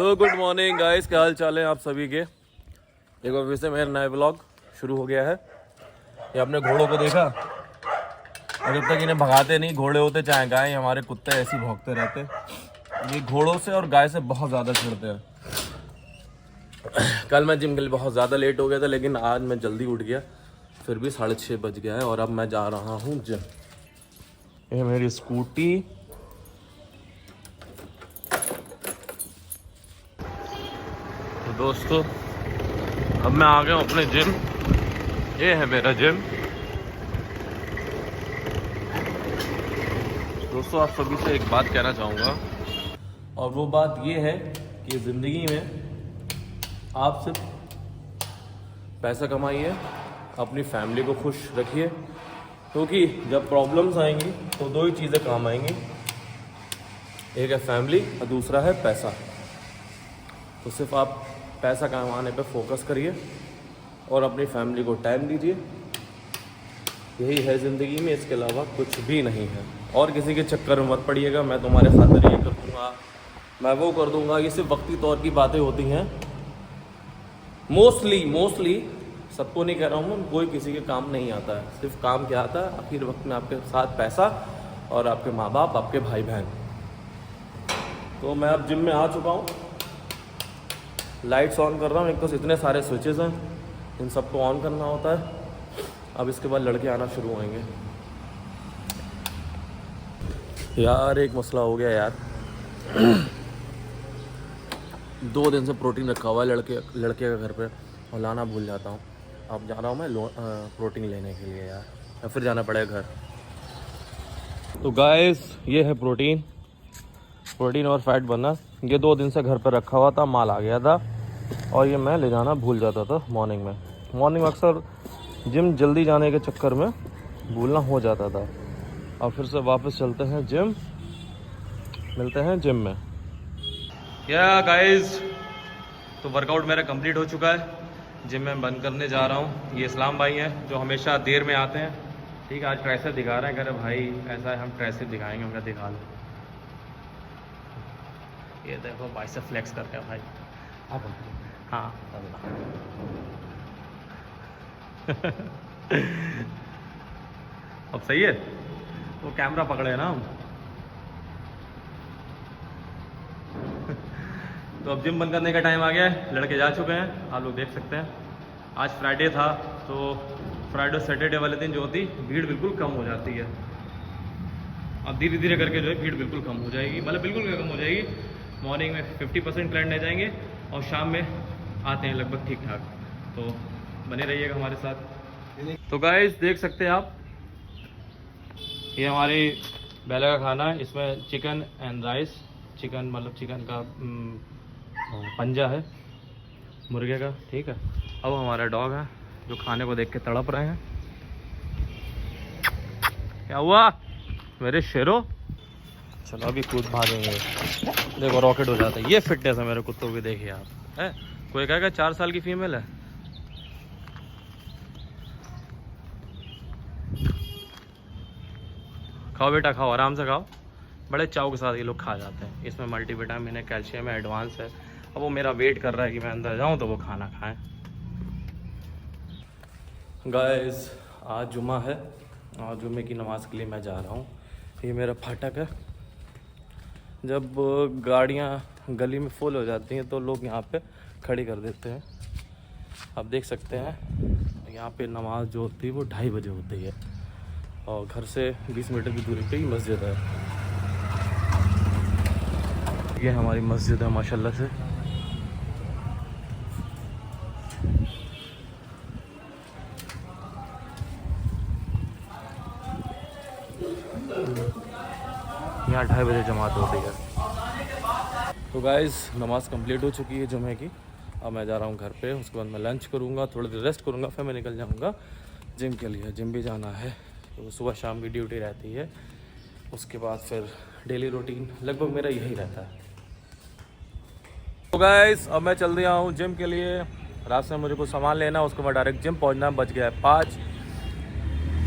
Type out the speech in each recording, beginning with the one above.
तो good morning guys, क्या हाल चाल है आप सभी के। एक बार फिर से मेरा नया ब्लॉग शुरू हो गया है। ये अपने घोड़ों को देखा, और जब तक इन्हें भगाते नहीं, घोड़े होते चाहे गाय, हमारे कुत्ते ऐसे ही भौंकते रहते। ये घोड़ों से और गाय से बहुत ज़्यादा चिढ़ते हैं। कल मैं जिम के लिए बहुत ज़्यादा लेट हो गया था, लेकिन आज मैं जल्दी उठ गया, फिर भी 6:30 बज गया है और अब मैं जा रहा हूँ जिम। ये मेरी स्कूटी, तो दोस्तों अब मैं आ गया हूँ अपने जिम। ये है मेरा जिम। दोस्तों आप सभी से एक बात कहना चाहूँगा, और वो बात ये है कि ज़िंदगी में आप सिर्फ पैसा कमाइए, अपनी फैमिली को खुश रखिए, क्योंकि जब प्रॉब्लम्स आएंगी तो दो ही चीज़ें काम आएंगी, एक है फैमिली और दूसरा है पैसा। तो सिर्फ आप पैसा कमाने पे फोकस करिए और अपनी फैमिली को टाइम दीजिए। यही है ज़िंदगी में, इसके अलावा कुछ भी नहीं है। और किसी के चक्कर में मत पड़िएगा, मैं तुम्हारे खातिर ये कर दूँगा, मैं वो कर दूँगा, ये सिर्फ वक्ती तौर की बातें होती हैं। मोस्टली सबको नहीं कह रहा हूँ, कोई किसी के काम नहीं आता है। सिर्फ काम क्या आता है, आखिर वक्त में आपके साथ पैसा और आपके माँ बाप, आपके भाई बहन। तो मैं अब जिम में आ चुका हूँ, लाइट्स ऑन कर रहा हूँ। एक तो इतने सारे स्विचेस हैं, इन सबको ऑन करना होता है। अब इसके बाद लड़के आना शुरू होंगे। यार एक मसला हो गया यार, 2 दिन से प्रोटीन रखा हुआ है लड़के का घर पे, और लाना भूल जाता हूँ। अब जा रहा हूँ मैं प्रोटीन लेने के लिए यार, या फिर जाना पड़ेगा घर। तो गाइस ये है प्रोटीन और फैट बर्नर। ये 2 दिन से घर पर रखा हुआ था, माल आ गया था, और ये मैं ले जाना भूल जाता था मॉर्निंग में अक्सर जिम जल्दी जाने के चक्कर में भूलना हो जाता था। और फिर से वापस चलते हैं जिम, मिलते हैं जिम में। या गाइस, तो वर्कआउट मेरा कंप्लीट हो चुका है। जिम में बंद करने जा रहा हूँ। ये इस्लाम भाई हैं जो हमेशा देर में आते हैं। ठीक है, आज ट्राइसेप दिखा रहे हैं, कह रहे भाई ऐसा है हम ट्राइसेप दिखाएंगे। उनका दिखा लो, ये देखो बाइसेप फ्लेक्स करके भाई। आप हाँ अब सही है, वो कैमरा पकड़े ना हम। तो अब जिम बंद करने का टाइम आ गया है, लड़के जा चुके हैं, आप लोग देख सकते हैं। आज फ्राइडे था, तो फ्राइडे सैटरडे वाले दिन जो होती भीड़ बिल्कुल कम हो जाती है। अब धीरे धीरे करके जो है भीड़ बिल्कुल कम हो जाएगी, मतलब बिल्कुल कम हो जाएगी। मॉर्निंग में 50% क्लाइंट रह जाएंगे और शाम में आते हैं लगभग ठीक ठाक। तो बने रहिएगा हमारे साथ। तो गाइस देख सकते हैं आप, ये हमारी बेला का खाना है। इसमें चिकन एंड राइस, चिकन मतलब चिकन का पंजा है मुर्गे का, ठीक है। अब हमारा डॉग है जो खाने को देख के तड़प रहे हैं। क्या हुआ मेरे शेरों, चलो अभी कूद भागेंगे। देखो रॉकेट हो जाता है। ये फिटनेस है मेरे कुत्तों की, देखिए आप है। कोई कहेगा 4 साल की फीमेल है। खाओ बेटा खाओ, आराम से खाओ। बड़े चाव के साथ ये लोग खा जाते हैं। इसमें मल्टीविटामिन है, कैल्शियम है, एडवांस है। अब वो मेरा वेट कर रहा है कि मैं अंदर जाऊं तो वो खाना खाएं। गाइस आज जुमा है और जुमे की नमाज के लिए मैं जा रहा हूँ। ये मेरा फाटक है। जब गाड़ियाँ गली में फुल हो जाती हैं तो लोग यहाँ पे खड़ी कर देते हैं। आप देख सकते हैं यहाँ पे नमाज जो होती है वो 2:30 बजे होती है, और घर से 20 मीटर की दूरी पे ही मस्जिद है। ये हमारी मस्जिद है माशाल्लाह से। यहाँ 2:30 बजे जमात होती है। तो गाइज़ नमाज़ कंप्लीट हो चुकी है जुमे की। अब मैं जा रहा हूँ घर पे, उसके बाद मैं लंच करूँगा, थोड़ी देर रेस्ट करूँगा, फिर मैं निकल जाऊँगा जिम के लिए। जिम भी जाना है, तो सुबह शाम की ड्यूटी रहती है। उसके बाद फिर डेली रूटीन लगभग मेरा यही रहता है। तो गाइज़ अब मैं चल रहा हूँ जिम के लिए। रास्ते में मुझे कुछ सामान लेना, उसके बाद डायरेक्ट जिम पहुँचना। बज गया है 5।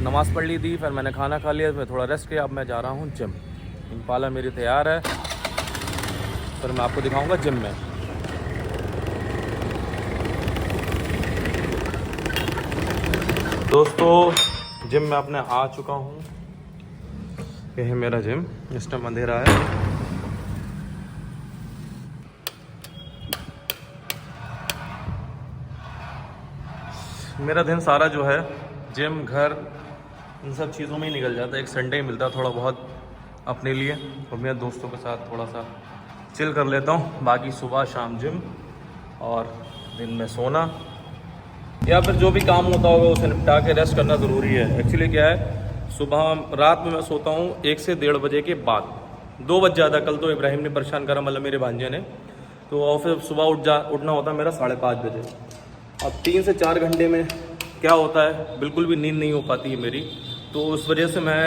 नमाज़ पढ़ ली थी, फिर मैंने खाना खा लिया, मैं थोड़ा रेस्ट किया। अब मैं जा रहा हूँ जिम। इम्पाला मेरी तैयार है, फिर मैं आपको दिखाऊंगा जिम में। दोस्तों जिम में अपने आ चुका हूँ। यह है मेरा जिम, इस टाइम अंधेरा है। मेरा दिन सारा जो है जिम, घर, इन सब चीज़ों में ही निकल जाता है। एक संडे ही मिलता है थोड़ा बहुत अपने लिए और मेरे दोस्तों के साथ थोड़ा सा चिल कर लेता हूँ। बाकी सुबह शाम जिम और दिन में सोना या फिर जो भी काम होता होगा उसे निपटा के रेस्ट करना ज़रूरी है। एक्चुअली क्या है, सुबह रात में मैं सोता हूँ 1 से 1:30 बजे के बाद। 2 बज जाता। कल तो इब्राहिम ने परेशान करा, मतलब मेरे भांजे ने, तो और फिर सुबह उठना होता मेरा 5:30 बजे। अब 3 से 4 घंटे में क्या होता है, बिल्कुल भी नींद नहीं हो पाती है मेरी, तो उस वजह से मैं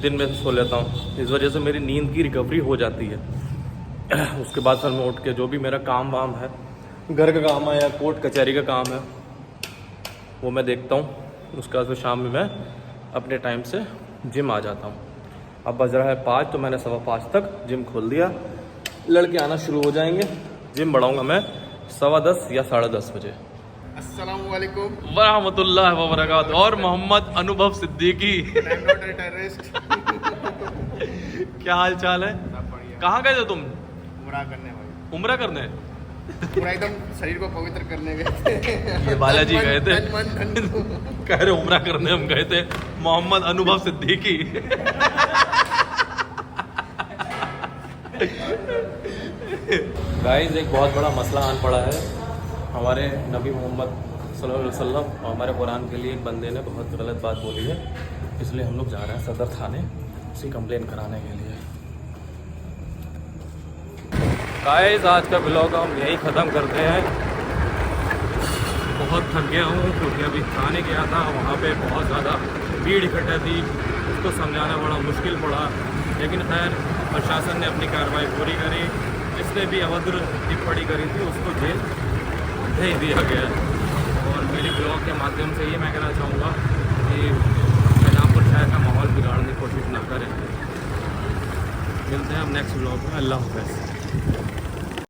दिन में सो लेता हूँ। इस वजह से मेरी नींद की रिकवरी हो जाती है। उसके बाद फिर मैं उठ के जो भी मेरा काम वाम है, घर का काम है या कोर्ट कचहरी का काम है, वो मैं देखता हूँ। उसके बाद फिर शाम में मैं अपने टाइम से जिम आ जाता हूँ। अब बज रहा है 5, तो मैंने 5:15 तक जिम खोल दिया। लड़के आना शुरू हो जाएंगे। जिम बढ़ाऊँगा मैं 10:15 या 10:30 बजे। अस्सलामु अलैकुम वरहमतुल्लाह वबरकातुहू। और मोहम्मद अनुभव सिद्दीकी। क्या हाल चाल है? कहाँ गए थे तुम? उम्रा करने भाई। उम्रा करने? पूरा एकदम शरीर को पवित्र करने गए थे। ये बालाजी गए थे। धन। कह रहे उम्रा करने हम गए थे। मोहम्मद अनुभव सिद्दीकी। गाइस एक बहुत बड़ा मसला आन पड़ा है। हमारे नबी मोहम्मद सल्लल्लाहु अलैहि वसल्लम और हमारे कुरान के लिए एक बंदे ने बहुत गलत बात बोली है, इसलिए हम लोग जा रहे हैं सदर थाने उसी कंप्लेन कराने के लिए। गाइस आज का ब्लॉग हम यही ख़त्म करते हैं। बहुत थक गया हूँ क्योंकि अभी थाने गया था, वहाँ पे बहुत ज़्यादा भीड़ इकट्ठा थी, उसको समझाना बड़ा मुश्किल पड़ा, लेकिन खैर प्रशासन ने अपनी कार्रवाई पूरी करी। जिसने भी अभद्र टिप्पणी करी थी उसको जेल भेज दिया गया। और मेरी ब्लॉग के माध्यम से ये मैं कहना चाहूँगा कि शहजादपुर शहर का माहौल बिगाड़ने की कोशिश ना करें। मिलते हैं हम नेक्स्ट ब्लॉग में। अल्लाह हाफ़िज़।